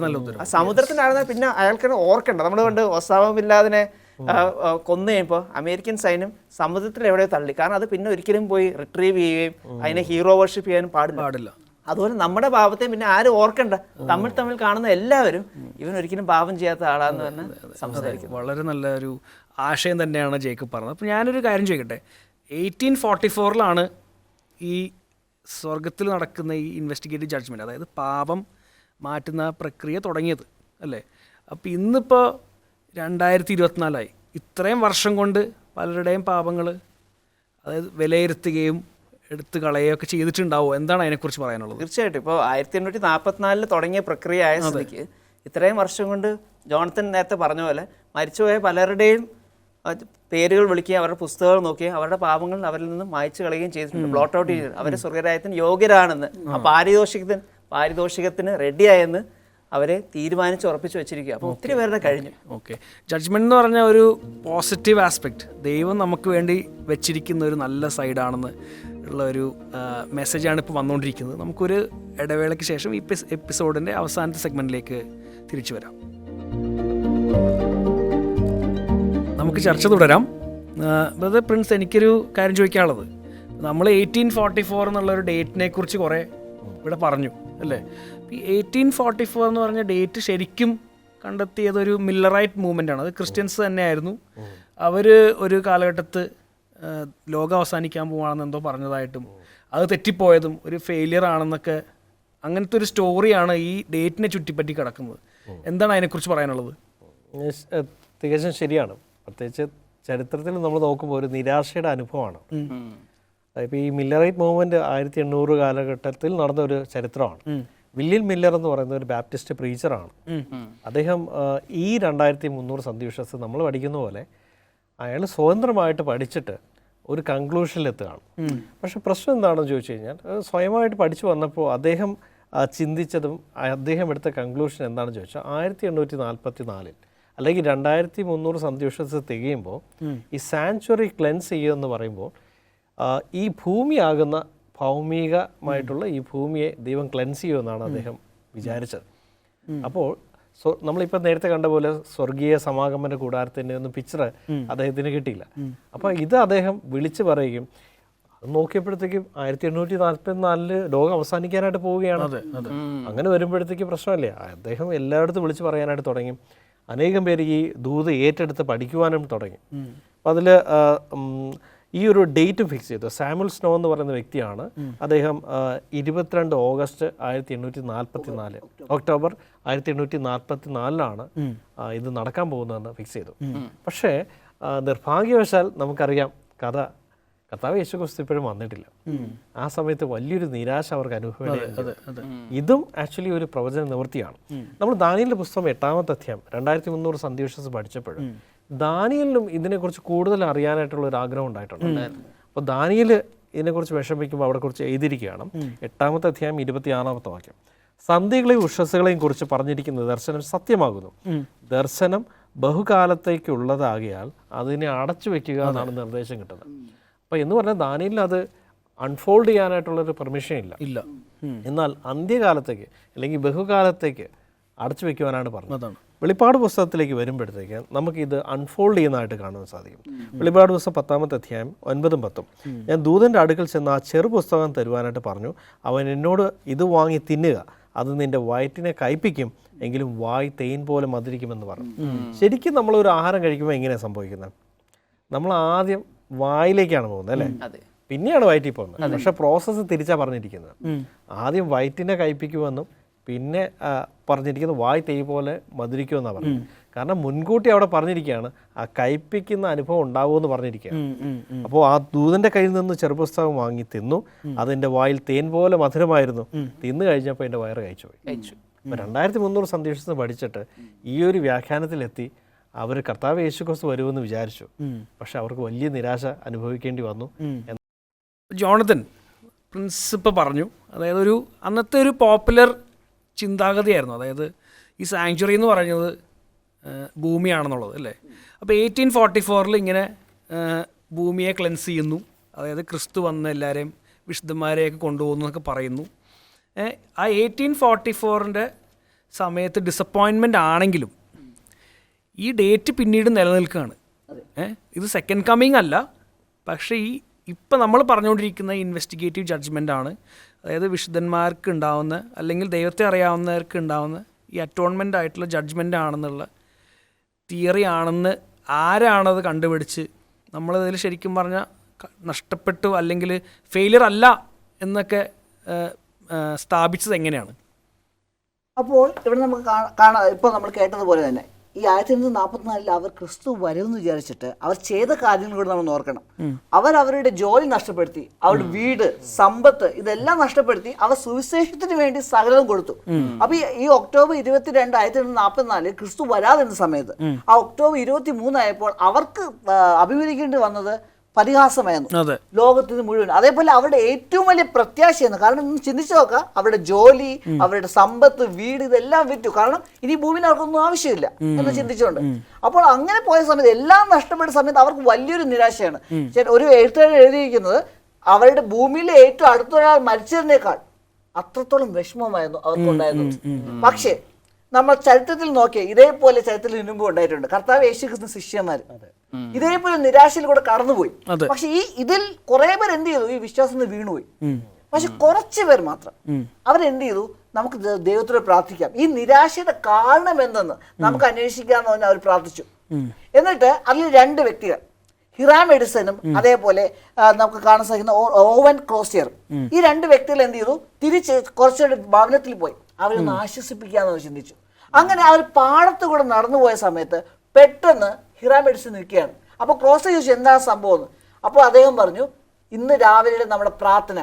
ആ സമുദ്രത്തിനാണെന്ന് പിന്നെ അയാൾക്ക് ഓർക്കണ്ട. നമ്മൾ കണ്ട് ഒസാമ ബിൻ ലാദനെ കൊന്നു കഴിയുമ്പോൾ അമേരിക്കൻ സൈന്യം സമുദ്രത്തിൽ എവിടെയോ തള്ളി. കാരണം അത് പിന്നെ ഒരിക്കലും പോയി റിട്രീവ് ചെയ്യുകയും അതിനെ ഹീറോ വർഷിപ്പ് ചെയ്യാനും പാടില്ല. അതുപോലെ നമ്മുടെ പാപത്തെ പിന്നെ ആരും ഓർക്കണ്ട, തമ്മിൽ കാണുന്ന എല്ലാവരും ഇവൻ ഒരിക്കലും പാപം ചെയ്യാത്ത ആളാന്ന് തന്നെ സംസാരിക്കും. വളരെ നല്ല ഒരു ആശയം തന്നെയാണ് ജേക്കബ് പറഞ്ഞത്. അപ്പോൾ ഞാനൊരു കാര്യം ചോദിക്കട്ടെ, 1844 ഈ സ്വർഗത്തിൽ നടക്കുന്ന ഈ ഇൻവെസ്റ്റിഗേറ്റീവ് ജഡ്ജ്മെൻറ്റ്, അതായത് പാപം മാറ്റുന്ന പ്രക്രിയ തുടങ്ങിയത് അല്ലേ? അപ്പോൾ ഇന്നിപ്പോൾ 2024 ഇത്രയും വർഷം കൊണ്ട് പലരുടെയും പാപങ്ങൾ അതായത് വിലയിരുത്തുകയും എടുത്തു കളയുകയൊക്കെ ചെയ്തിട്ടുണ്ടാവുമോ? എന്താണ് അതിനെക്കുറിച്ച് പറയാനുള്ളത്? തീർച്ചയായിട്ടും ഇപ്പോൾ 1844 തുടങ്ങിയ പ്രക്രിയ ആയ സ്ഥിതിക്ക് ഇത്രയും വർഷം കൊണ്ട് ജോണത്തൻ നേരത്തെ പറഞ്ഞ പോലെ മരിച്ചുപോയ പലരുടെയും പേരുകൾ വിളിക്കുകയും അവരുടെ പുസ്തകങ്ങൾ നോക്കുകയും അവരുടെ പാപങ്ങൾ അവരിൽ നിന്ന് മായ്ച്ചു കളയുകയും ചെയ്തിട്ടുണ്ട്, ബ്ലോട്ട് ഔട്ട് ചെയ്തിട്ടുണ്ട്. അവർ സ്വർഗരാജ്യത്തിന് യോഗ്യരാണെന്ന്, ആ പാരിതോഷികത്തിന് റെഡിയായെന്ന് അവരെ തീരുമാനിച്ച് ഉറപ്പിച്ച് വെച്ചിരിക്കുക. അപ്പോൾ ഒത്തിരി പേരുടെ കഴിഞ്ഞു. ഓക്കെ, ജഡ്ജ്മെൻറ്റ് എന്ന് പറഞ്ഞ ഒരു പോസിറ്റീവ് ആസ്പെക്റ്റ്, ദൈവം നമുക്ക് വേണ്ടി വെച്ചിരിക്കുന്ന ഒരു നല്ല സൈഡാണെന്ന് ഉള്ള ഒരു മെസ്സേജാണ് ഇപ്പോൾ വന്നുകൊണ്ടിരിക്കുന്നത്. നമുക്കൊരു ഇടവേളയ്ക്ക് ശേഷം ഈ എപ്പിസോഡിൻ്റെ അവസാനത്തെ സെഗ്മെൻറ്റിലേക്ക് തിരിച്ചു വരാം. നമുക്ക് ചർച്ച തുടരാം. ബ്രദർ പ്രിൻസ്, എനിക്കൊരു കാര്യം ചോദിക്കാനുള്ളത്, നമ്മൾ 1844 എന്നുള്ളൊരു ഡേറ്റിനെ കുറിച്ച് കുറേ ഇവിടെ പറഞ്ഞു അല്ലേ? ഈ 1844 എന്ന് പറഞ്ഞ ഡേറ്റ് ശരിക്കും കണ്ടെത്തിയതൊരു മില്ലറൈറ്റ് മൂവ്മെൻ്റാണ്. അത് ക്രിസ്ത്യൻസ് തന്നെയായിരുന്നു. അവർ ഒരു കാലഘട്ടത്ത് ലോകം അവസാനിക്കാൻ പോവാണെന്ന് എന്തോ പറഞ്ഞതായിട്ടും അത് തെറ്റിപ്പോയതും ഒരു ഫെയിലിയർ ആണെന്നൊക്കെ, അങ്ങനത്തെ ഒരു സ്റ്റോറിയാണ് ഈ ഡേറ്റിനെ ചുറ്റിപ്പറ്റി കിടക്കുന്നത്. എന്താണ് അതിനെക്കുറിച്ച് പറയാനുള്ളത്? തികച്ചും ശരിയാണ്. പ്രത്യേകിച്ച് ചരിത്രത്തിൽ നമ്മൾ നോക്കുമ്പോൾ ഒരു നിരാശയുടെ അനുഭവമാണ്. ഇപ്പോൾ ഈ മില്ലറൈറ്റ് മൂവ്മെൻറ്റ് 1800 കാലഘട്ടത്തിൽ നടന്ന ഒരു ചരിത്രമാണ്. വില്യം മില്ലർ എന്ന് പറയുന്ന ഒരു ബാപ്റ്റിസ്റ്റ് പ്രീച്ചറാണ്. അദ്ദേഹം ഈ 2300 സന്ധിവിശ്വാസം നമ്മൾ പഠിക്കുന്ന പോലെ അയാൾ സ്വതന്ത്രമായിട്ട് പഠിച്ചിട്ട് ഒരു കൺക്ലൂഷനിലെത്തുകയാണ്. പക്ഷെ പ്രശ്നം എന്താണെന്ന് ചോദിച്ചു കഴിഞ്ഞാൽ, സ്വയമായിട്ട് പഠിച്ചു വന്നപ്പോൾ അദ്ദേഹം ചിന്തിച്ചതും അദ്ദേഹം എടുത്ത കൺക്ലൂഷൻ എന്താണെന്ന് ചോദിച്ചാൽ, 1844 അല്ലെങ്കിൽ 2300 സന്ധിവിശ്വാസം തികയുമ്പോൾ ഈ സാങ്ച്വറി ക്ലെൻസ് ചെയ്യുമെന്ന് പറയുമ്പോൾ ഈ ഭൂമിയാകുന്ന ഭൗമികമായിട്ടുള്ള ഈ ഭൂമിയെ ദൈവം ക്ലെൻസ് ചെയ്യുമെന്നാണ് അദ്ദേഹം വിചാരിച്ചത്. അപ്പോൾ നമ്മളിപ്പോൾ നേരത്തെ കണ്ട പോലെ സ്വർഗീയ സമാഗമന കൂടാരത്തിൻ്റെ ഒന്നും പിക്ചർ അദ്ദേഹത്തിന് കിട്ടിയില്ല. അപ്പോൾ ഇത് അദ്ദേഹം വിളിച്ചു പറയുകയും അത് നോക്കിയപ്പോഴത്തേക്കും 1844 ലോകം അവസാനിക്കാനായിട്ട് പോവുകയാണ്. അങ്ങനെ വരുമ്പോഴത്തേക്ക് പ്രശ്നമല്ലേ, അദ്ദേഹം എല്ലായിടത്തും വിളിച്ചു പറയാനായിട്ട് തുടങ്ങി. അനേകം പേര് ഈ ദൂത് ഏറ്റെടുത്ത് പഠിക്കുവാനും തുടങ്ങി. അപ്പോൾ അതിൽ ഈ ഒരു ഡേറ്റ് ഫിക്സ് ചെയ്തു. സാമുവൽ സ്നോ എന്ന് പറയുന്ന വ്യക്തിയാണ്. അദ്ദേഹം 22 ഓഗസ്റ്റ് 1844 ഒക്ടോബർ 1844 ഇത് നടക്കാൻ പോകുന്നതെന്ന് ഫിക്സ് ചെയ്തു. പക്ഷേ നിർഭാഗ്യവശാൽ നമുക്കറിയാം, കർത്താവ് യേശുക്രിസ്തു ഇപ്പോഴും വന്നിട്ടില്ല. ആ സമയത്ത് വലിയൊരു നിരാശ അവർക്ക് അനുഭവപ്പെടുന്നത്. ഇതും ആക്ച്വലി ഒരു പ്രവചന നിവൃത്തിയാണ്. നമ്മൾ ദാനിയേലിന്റെ പുസ്തകം 8-ാമത്തെ അധ്യായം 2300 സന്ധിവിശ്വാസം പഠിച്ചപ്പോൾ ദാനിയേലിനും ഇതിനെക്കുറിച്ച് കൂടുതൽ അറിയാനായിട്ടുള്ള ഒരു ആഗ്രഹം ഉണ്ടായിട്ടുണ്ട്. അപ്പോൾ ദാനിയേൽ ഇതിനെക്കുറിച്ച് വിഷമിക്കുമ്പോൾ അവിടെ കുറിച്ച് എഴുതിയിരിക്കുകയാണ്. 8-ാമത്തെ അധ്യായം 26-ാമത്തെ വാക്യം, സന്ധികളെയും ഉഷസ്സുകളെയും കുറിച്ച് പറഞ്ഞിരിക്കുന്ന ദർശനം സത്യമാകുന്നു. ദർശനം ബഹുകാലത്തേക്കുള്ളതാകിയാൽ അതിനെ അടച്ചു വെക്കുക എന്നാണ് നിർദ്ദേശം കിട്ടുന്നത്. അപ്പോൾ എന്ന് പറഞ്ഞാൽ ദാനിയേലിന് അത് അൺഫോൾഡ് ചെയ്യാനായിട്ടുള്ളൊരു പെർമിഷൻ ഇല്ല. എന്നാൽ അന്ത്യകാലത്തേക്ക് അല്ലെങ്കിൽ ബഹുകാലത്തേക്ക് അടച്ചു വെക്കുവാനാണ് പറഞ്ഞത്. വെളിപ്പാട് പുസ്തകത്തിലേക്ക് വരുമ്പോഴത്തേക്ക് നമുക്കിത് അൺഫോൾഡ് ചെയ്യുന്നതായിട്ട് കാണാൻ സാധിക്കും. വെളിപ്പാട് പുസ്തകം 10-ാമത്തെ അധ്യായം 9-10, ഞാൻ ദൂതൻ്റെ അടുക്കൽ ചെന്ന് ആ ചെറു പുസ്തകം തരുവാനായിട്ട് പറഞ്ഞു. അവൻ എന്നോട് ഇത് വാങ്ങി തിന്നുക, അത് നിന്റെ വയറ്റിനെ കയ്പിക്കും, എങ്കിലും വായ് തേൻ പോലെ മധുരിക്കുമെന്ന് പറഞ്ഞു. ശരിക്കും നമ്മളൊരു ആഹാരം കഴിക്കുമ്പോൾ എങ്ങനെയാണ് സംഭവിക്കുന്നത്? നമ്മൾ ആദ്യം വായിലേക്കാണ് പോകുന്നത് അല്ലേ, പിന്നെയാണ് വയറ്റിൽ പോകുന്നത്. പക്ഷെ പ്രോസസ്സ് തിരിച്ചാണ് പറഞ്ഞിരിക്കുന്നത്. ആദ്യം വയറ്റിനെ കയ്പിക്കുമെന്നും പിന്നെ പറഞ്ഞിരിക്കുന്നത് വായ് തേയ് പോലെ മധുരിക്കുമെന്നാണ് പറഞ്ഞത്. കാരണം മുൻകൂട്ടി അവിടെ പറഞ്ഞിരിക്കുകയാണ് ആ കയ്പിക്കുന്ന അനുഭവം ഉണ്ടാവുമെന്ന് പറഞ്ഞിരിക്കുകയാണ്. അപ്പോൾ ആ ദൂതൻ്റെ കയ്യിൽ നിന്ന് ചെറുപുസ്തകം വാങ്ങി തിന്നു, അതിൻ്റെ വായിൽ തേൻ പോലെ മധുരമായിരുന്നു. തിന്നു കഴിഞ്ഞപ്പോൾ എൻ്റെ വയറ് കഴിച്ചു പോയി. അപ്പോൾ 2300 സന്ദേശം പഠിച്ചിട്ട് ഈ ഒരു വ്യാഖ്യാനത്തിലെത്തി അവർ കർത്താവ് യേശുക്രിസ്തു വരുമെന്ന് വിചാരിച്ചു. പക്ഷെ അവർക്ക് വലിയ നിരാശ അനുഭവിക്കേണ്ടി വന്നു. ജോണത്തൻ പ്രിൻസിപ്പ് പറഞ്ഞു, അതായത് ഒരു അന്നത്തെ ഒരു പോപ്പുലർ ചിന്താഗതിയായിരുന്നു, അതായത് ഈ സാങ്ച്വറി എന്ന് പറയുന്നത് ഭൂമിയാണെന്നുള്ളത് അല്ലേ. അപ്പോൾ 1844 ഇങ്ങനെ ഭൂമിയെ ക്ലെൻസ് ചെയ്യുന്നു, അതായത് ക്രിസ്തു വന്ന് എല്ലാവരെയും വിശുദ്ധന്മാരെയൊക്കെ കൊണ്ടുപോകുന്നു എന്നൊക്കെ പറയുന്നു. ആ 1844 സമയത്ത് ഡിസപ്പോയിൻമെൻ്റ് ആണെങ്കിലും ഈ ഡേറ്റ് പിന്നീട് നിലനിൽക്കുകയാണ്. ഇത് സെക്കൻഡ് കമ്മിങ് അല്ല, പക്ഷേ ഇപ്പം നമ്മൾ പറഞ്ഞുകൊണ്ടിരിക്കുന്ന ഇൻവെസ്റ്റിഗേറ്റീവ് ജഡ്ജ്മെൻ്റ് ആണ്. അതായത് വിശുദ്ധന്മാർക്ക് ഉണ്ടാവുന്ന അല്ലെങ്കിൽ ദൈവത്തെ അറിയാവുന്നവർക്ക് ഉണ്ടാവുന്ന ഈ അറ്റോൺമെൻ്റ് ആയിട്ടുള്ള ജഡ്ജ്മെൻ്റ് ആണെന്നുള്ള തിയറി ആണെന്ന് ആരാണത് കണ്ടുപിടിച്ച് നമ്മളതിൽ ശരിക്കും പറഞ്ഞാൽ നഷ്ടപ്പെട്ടു അല്ലെങ്കിൽ ഫെയിലിയർ അല്ല എന്നൊക്കെ സ്ഥാപിച്ചത് എങ്ങനെയാണ്? അപ്പോൾ ഇവിടെ നമുക്ക് കാണാം, ഇപ്പോൾ നമ്മൾ കേട്ടതുപോലെ തന്നെ ഈ 1944 അവർ ക്രിസ്തു വരുമെന്ന് വിചാരിച്ചിട്ട് അവർ ചെയ്ത കാര്യങ്ങൾ കൂടെ നമ്മൾ ഓർക്കണം. അവരുടെ ജോലി നഷ്ടപ്പെടുത്തി, അവരുടെ വീട്, സമ്പത്ത് ഇതെല്ലാം നഷ്ടപ്പെടുത്തി അവർ സുവിശേഷത്തിന് വേണ്ടി സകലം കൊടുത്തു. അപ്പൊ ഈ ഒക്ടോബർ 22, 1944 ക്രിസ്തു വരാതിരുന്ന സമയത്ത് ആ ഒക്ടോബർ 23 ആയപ്പോൾ അവർക്ക് അഭിമുഖീകരിക്കേണ്ടി വന്നത് പരിഹാസമായിരുന്നു ലോകത്തിന് മുഴുവൻ. അതേപോലെ അവരുടെ ഏറ്റവും വലിയ പ്രത്യാശയായിരുന്നു. കാരണം ഇന്ന് ചിന്തിച്ചു നോക്കാം, അവരുടെ ജോലി, അവരുടെ സമ്പത്ത്, വീട് ഇതെല്ലാം വിറ്റു. കാരണം ഇനി ഭൂമിയിൽ അവർക്കൊന്നും ആവശ്യമില്ല എന്ന് ചിന്തിച്ചുകൊണ്ട്. അപ്പോൾ അങ്ങനെ പോയ സമയത്ത് എല്ലാം നഷ്ടപ്പെട്ട സമയത്ത് അവർക്ക് വലിയൊരു നിരാശയാണ്. ഒരു എഴുത്തുകാരൻ എഴുതിയിരിക്കുന്നത് അവരുടെ ഭൂമിയിലെ ഏറ്റവും അടുത്തൊരാൾ മരിച്ചതിനേക്കാൾ അത്രത്തോളം വിഷമമായിരുന്നു അവർക്കുണ്ടായിരുന്നത്. പക്ഷേ നമ്മൾ ചരിത്രത്തിൽ നോക്കിയ ഇതേപോലെ ചരിത്രത്തിൽ മുൻപ് ഉണ്ടായിട്ടുണ്ട്. കർത്താവ് യേശുക്രിസ്തു ശിഷ്യന്മാർ ഇതേപോലെ നിരാശയിൽ കൂടെ കടന്നുപോയി. പക്ഷെ ഇതിൽ കുറെ പേർ എന്ത് ചെയ്തു? ഈ വിശ്വാസത്തിൽ വീണുപോയി. പക്ഷെ കുറച്ച് പേർ മാത്രം അവരെന്ത് ചെയ്തു? നമുക്ക് ദൈവത്തോട് പ്രാർത്ഥിക്കാം, ഈ നിരാശയുടെ കാരണം എന്തെന്ന് നമുക്ക് അന്വേഷിക്കാമെന്ന് പറഞ്ഞാൽ അവർ പ്രാർത്ഥിച്ചു. എന്നിട്ട് അതിൽ 2 വ്യക്തികൾ, ഹിറാം എഡിസണും അതേപോലെ നമുക്ക് കാണാൻ സാധിക്കുന്ന ഓവൻ ക്രോസിയറും, ഈ 2 വ്യക്തികൾ എന്ത് ചെയ്തു? തിരിച്ച് കുറച്ചുകൂടി ഭവനത്തിൽ പോയി അവരൊന്ന് ആശ്വസിപ്പിക്കാമെന്ന് ചിന്തിച്ചു. അങ്ങനെ അവർ പാടത്ത് കൂടെ നടന്നുപോയ സമയത്ത് പെട്ടെന്ന് ഹിറാം എഡിസൺ നിൽക്കുകയാണ്. അപ്പോൾ ക്രോസിയർ ചോദിച്ചു എന്താണ് സംഭവം എന്ന്. അപ്പോൾ അദ്ദേഹം പറഞ്ഞു, ഇന്ന് രാവിലെ നമ്മുടെ പ്രാർത്ഥന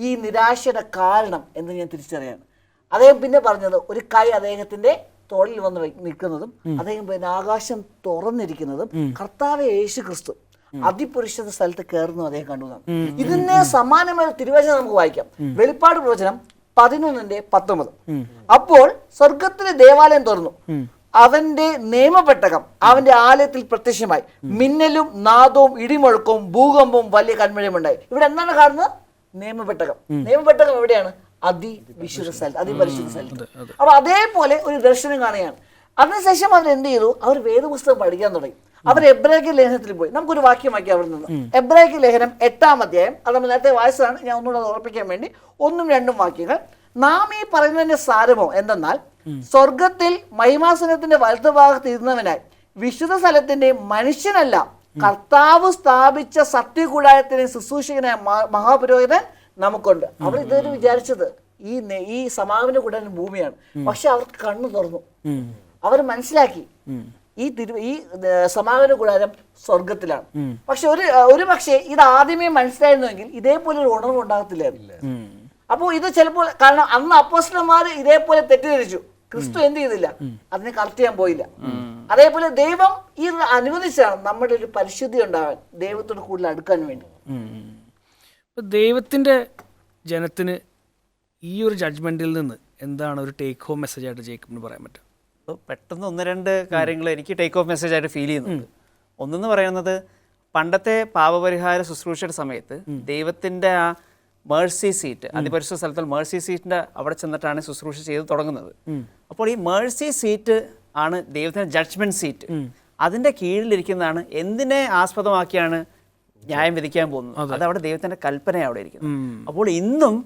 ഈ നിരാശയുടെ കാരണം എന്ന് ഞാൻ തിരിച്ചറിയാണ്. അദ്ദേഹം പിന്നെ പറഞ്ഞത് ഒരു കൈ അദ്ദേഹത്തിന്റെ തോളിൽ വന്ന് നിൽക്കുന്നതും അദ്ദേഹം പിന്നെ ആകാശം തുറന്നിരിക്കുന്നതും കർത്താവേ യേശു ക്രിസ്തു അതിപുരുഷ സ്ഥലത്ത് കയറുന്നു അദ്ദേഹം കണ്ടു. ഇതിനെ സമാനമായ തിരുവചനം നമുക്ക് വായിക്കാം. വെളിപ്പാട് പ്രവചനം 11:19. അപ്പോൾ സ്വർഗത്തിലെ ദേവാലയം തുറന്നു, അവന്റെ നിയമപെട്ടകം അവന്റെ ആലയത്തിൽ പ്രത്യക്ഷമായി, മിന്നലും നാദവും ഇടിമുഴക്കവും ഭൂകമ്പവും വലിയ കന്മഴയും ഉണ്ടായി. ഇവിടെ എന്താണ് കാണുന്നത്? നിയമപെട്ടകം. നിയമപെട്ടകം എവിടെയാണ്? അതിവിശുദ്ധ സ്ഥലത്ത്, അതിപരിശുദ്ധ സ്ഥലത്ത്. അപ്പൊ അതേപോലെ ഒരു ദർശനം കാണുകയാണ്. അതിനുശേഷം അവർ എന്ത് ചെയ്തു? അവർ വേദപുസ്തകം പഠിക്കാൻ തുടങ്ങി. അവർ എബ്രായ ലേഖനത്തിൽ പോയി. നമുക്കൊരു വാക്യം വായിക്കാം അവിടെ നിന്ന്. എബ്രായ ലേഖനം 8-ാം അധ്യായം, അത് നമ്മൾ നേരത്തെ വായിച്ചതാണ്, ഞാൻ ഒന്നുകൂടെ ഉറപ്പിക്കാൻ വേണ്ടി 1-2 വാക്യങ്ങൾ. നാം ഈ പറയുന്നതിന്റെ സാരമോ എന്തെന്നാൽ, സ്വർഗത്തിൽ മഹിമാസനത്തിന്റെ വലതുഭാഗത്ത് ഇരുന്നവനായി വിശുദ്ധ സ്ഥലത്തിന്റെ മനുഷ്യനല്ല കർത്താവ് സ്ഥാപിച്ച സത്യകൂടാരത്തിന്റെ ശുശ്രൂഷകനായ മഹാപുരോഹിതൻ നമുക്കുണ്ട്. അവർ ഇതുവരെ വിചാരിച്ചത് ഈ സമാഗമന കൂടാരം ഭൂമിയാണ്. പക്ഷെ അവർക്ക് കണ്ണു തുറന്നു, അവർ മനസ്സിലാക്കി ഈ സമാഗമന കൂടാരം സ്വർഗത്തിലാണ്. പക്ഷെ ഒരു പക്ഷേ ഇത് ആദ്യമേ മനസ്സിലായിരുന്നുവെങ്കിൽ ഇതേപോലെ ഒരു ഉണർവ് ഉണ്ടാകത്തില്ലായിരുന്നു. അപ്പോൾ ഇത് ചിലപ്പോൾ, കാരണം അന്ന് അപ്പോസ്തലന്മാർ ഇതേപോലെ തെറ്റിദ്ധരിച്ചു, ക്രിസ്തു എന്ത് ചെയ്തില്ല, അതിനെ കറക്റ്റ് ചെയ്യാൻ പോയില്ല. അതേപോലെ ദൈവം ഈ അനുവദിച്ചാണ് നമ്മുടെ ഒരു പരിശുദ്ധി ഉണ്ടാവാൻ, ദൈവത്തോട് കൂടുതൽ അടുക്കാൻ വേണ്ടി. ദൈവത്തിന്റെ ജനത്തിന് ഈ ഒരു ജഡ്ജ്മെന്റിൽ നിന്ന് എന്താണ് ഒരു ടേക്ക് ഹോം മെസ്സേജ് ആയിട്ട് ജേക്കബിന് പറയാൻ പറ്റുക? പെട്ടെന്ന് 1-2 കാര്യങ്ങൾ എനിക്ക് ടേക്ക് ഓഫ് മെസ്സേജ് ആയിട്ട് ഫീൽ ചെയ്യുന്നുണ്ട്. ഒന്നെന്ന് പറയുന്നത്, പണ്ടത്തെ പാപപരിഹാര ശുശ്രൂഷയുടെ സമയത്ത് ദൈവത്തിന്റെ ആ മേഴ്സി സീറ്റ്, അതിപരിശുദ്ധ സ്ഥലത്തിൽ മേഴ്സി സീറ്റിന്റെ അവിടെ ചെന്നിട്ടാണ് ശുശ്രൂഷ ചെയ്ത് തുടങ്ങുന്നത്. അപ്പോൾ ഈ മേഴ്സി സീറ്റ് ആണ് ദൈവത്തിന്റെ ജഡ്ജ്മെന്റ് സീറ്റ്. അതിന്റെ കീഴിലിരിക്കുന്നതാണ് എന്തിനെ ആസ്പദമാക്കിയാണ് ന്യായം വിധിക്കാൻ പോകുന്നത്. അതവിടെ ദൈവത്തിന്റെ കൽപ്പന അവിടെ ഇരിക്കുന്നത്. അപ്പോൾ ഇന്നും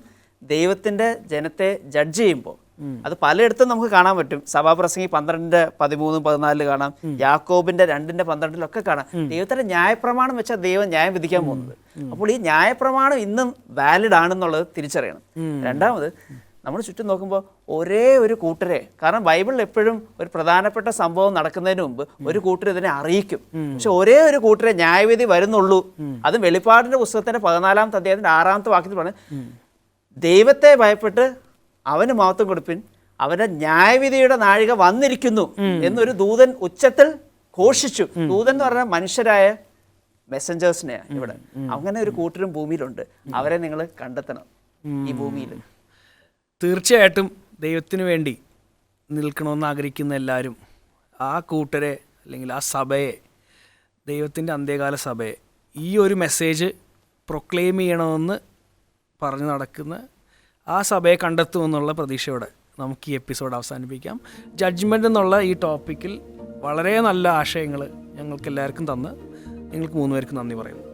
ദൈവത്തിന്റെ ജനത്തെ ജഡ്ജ് ചെയ്യുമ്പോൾ അത് പലയിടത്തും നമുക്ക് കാണാൻ പറ്റും. സഭാപ്രസംഗി 12:13-14 കാണാം, യാക്കോബിന്റെ 2:12 കാണാം. ദൈവത്തിന്റെ ന്യായപ്രമാണം വെച്ചാൽ ദൈവം ന്യായം വിധിക്കാൻ പോകുന്നത്. അപ്പോൾ ഈ ന്യായപ്രമാണം ഇന്നും വാലിഡ് ആണെന്നുള്ളത് തിരിച്ചറിയണം. രണ്ടാമത്, നമ്മൾ ചുറ്റും നോക്കുമ്പോൾ ഒരേ ഒരു കൂട്ടരെ, കാരണം ബൈബിളിൽ എപ്പോഴും ഒരു പ്രധാനപ്പെട്ട സംഭവം നടക്കുന്നതിന് മുമ്പ് ഒരു കൂട്ടർ ഇതിനെ അറിയിക്കും. പക്ഷെ ഒരേ ഒരു കൂട്ടരെ ന്യായവിധി വരുന്നുള്ളൂ. അത് വെളിപ്പാടിന്റെ പുസ്തകത്തിന്റെ 14-ാമത്തെ അധ്യായത്തിന്റെ 6-ാമത്തെ വാക്യത്തിൽ പറഞ്ഞ്, ദൈവത്തെ ഭയപ്പെട്ട് അവന് മഹത്വം കൊടുപ്പിൻ, അവന്റെ ന്യായവിധിയുടെ നാഴിക വന്നിരിക്കുന്നു എന്നൊരു ദൂതൻ ഉച്ചത്തിൽ ഘോഷിച്ചു. ദൂതൻ എന്ന് പറഞ്ഞാൽ മനുഷ്യരായ മെസ്സഞ്ചേഴ്സിനെയാണ് ഇവിടെ. അങ്ങനെ ഒരു കൂട്ടരും ഭൂമിയിലുണ്ട്. അവരെ നിങ്ങൾ കണ്ടെത്തണം ഈ ഭൂമിയിൽ. തീർച്ചയായിട്ടും ദൈവത്തിന് വേണ്ടി നിൽക്കണമെന്ന് ആഗ്രഹിക്കുന്ന എല്ലാവരും ആ കൂട്ടരെ അല്ലെങ്കിൽ ആ സഭയെ, ദൈവത്തിൻ്റെ അന്ത്യകാല സഭയെ ഈ ഒരു മെസ്സേജ് പ്രൊക്ലെയിം ചെയ്യണമെന്ന് പറഞ്ഞു നടക്കുന്ന ആ സഭയെ കണ്ടെത്തുമെന്നുള്ള പ്രതീക്ഷയോടെ നമുക്ക് ഈ എപ്പിസോഡ് അവസാനിപ്പിക്കാം. ജഡ്ജ്മെൻ്റ് എന്നുള്ള ഈ ടോപ്പിക്കിൽ വളരെ നല്ല ആശയങ്ങൾ ഞങ്ങൾക്ക് എല്ലാവർക്കും തന്ന് നിങ്ങൾക്ക് 3 പേർക്കും നന്ദി പറയുന്നു.